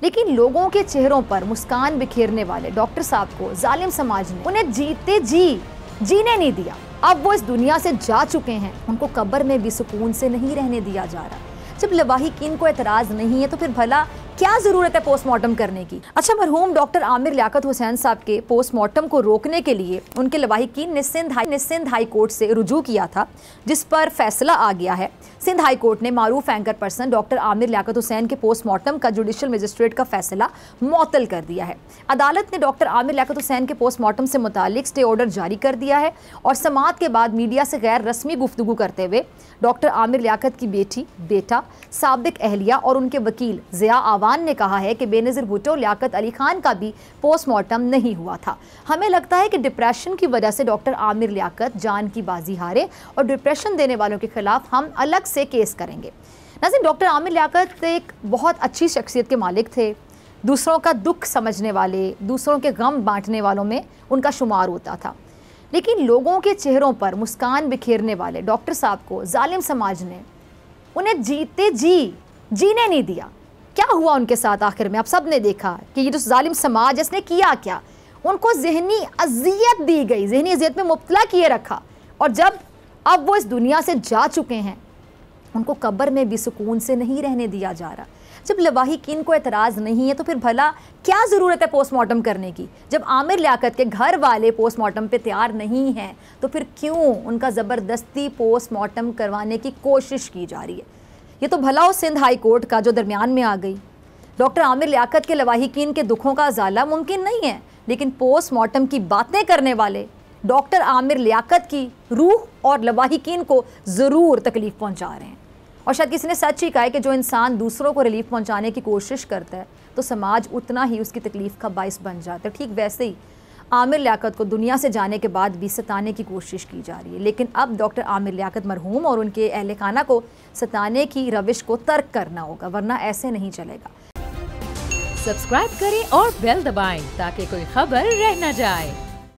लेकिन लोगों के चेहरों पर मुस्कान बिखेरने वाले डॉक्टर साहब को जालिम समाज ने उन्हें जीते जी जीने नहीं दिया। अब वो इस दुनिया से जा चुके हैं, उनको कब्र में भी सुकून से नहीं रहने दिया जा रहा। जब लवाहिकीन को एतराज़ नहीं है तो फिर भला क्या ज़रूरत है पोस्टमार्टम करने की। अच्छा, मरहूम डॉक्टर आमिर लियाकत हुसैन साहब के पोस्टमार्टम को रोकने के लिए उनके लवाहिकीन ने सिंध हाई कोर्ट से रुजू किया था, जिस पर फैसला आ गया है। सिंध हाई कोर्ट ने मारूफ anchor person doctor Aamir Liaquat Hussain के पोस्टमार्टम का जुडिशल मजिस्ट्रेट का फैसला मुअत्तल कर दिया है। अदालत ने डॉक्टर आमिर लियाकत हुसैन के पोस्टमार्टम से मुतालिक स्टे ऑर्डर जारी कर दिया है और समाअत के बाद मीडिया से गैर रस्मी गुफ्तगू करते हुए डॉक्टर आमिर लियाकत की बेटी, बेटा, साबिक अहलिया और उनके वकील ज़िया आवान ने कहा है कि बेनज़ीर भुट्टो लियाकत अली खान का भी पोस्टमार्टम नहीं हुआ था। हमें लगता है कि डिप्रेशन की वजह से डॉक्टर आमिर लियाकत जान की बाजी हारे और डिप्रेशन देने वालों के खिलाफ हम अलग से केस करेंगे। नाज़रीन, डॉक्टर आमिर लियाकत एक बहुत अच्छी शख्सियत के मालिक थे। दूसरों का दुख समझने वाले, दूसरों के गम बांटने वालों में उनका शुमार होता था। लेकिन लोगों के चेहरों पर मुस्कान बिखेरने वाले डॉक्टर साहब को जालिम समाज ने उन्हें जीते जी जीने नहीं दिया। क्या हुआ उनके साथ आखिर में? आप सब ने देखा कि ये जो जालिम समाज इसने किया क्या। उनको जहनी अजियत दी गई, जहनी अजियत में मुब्तला किए रखा, और जब अब वो इस दुनिया से जा चुके हैं उनको कब्र में भी सुकून से नहीं रहने दिया जा रहा। जब लवाहिकीन को एतराज़ नहीं है तो फिर भला क्या ज़रूरत है पोस्टमार्टम करने की। जब आमिर लियाकत के घर वाले पोस्टमार्टम पे तैयार नहीं हैं तो फिर क्यों उनका ज़बरदस्ती पोस्टमार्टम करवाने की कोशिश की जा रही है। ये तो भला हो सिंध हाई कोर्ट का जो दरमियान में आ गई। डॉक्टर आमिर लियाकत के लवाहिकीन के दुखों का अजाला मुमकिन नहीं है, लेकिन पोस्टमार्टम की बातें करने वाले डॉक्टर आमिर लियाकत की रूह और लवाहिकीन को ज़रूर तकलीफ़ पहुँचा रहे हैं। और शायद किसी ने सच ही कहा है कि जो इंसान दूसरों को रिलीफ पहुंचाने की कोशिश करता है तो समाज उतना ही उसकी तकलीफ़ का बाइस बन जाता है। ठीक वैसे ही आमिर लियाकत को दुनिया से जाने के बाद भी सताने की कोशिश की जा रही है, लेकिन अब डॉक्टर आमिर लियाकत मरहूम और उनके अहले खाना को सताने की रविश को तर्क करना होगा, वरना ऐसे नहीं चलेगा। सब्सक्राइब करें और बेल दबाएं ताकि कोई खबर रह न जाए।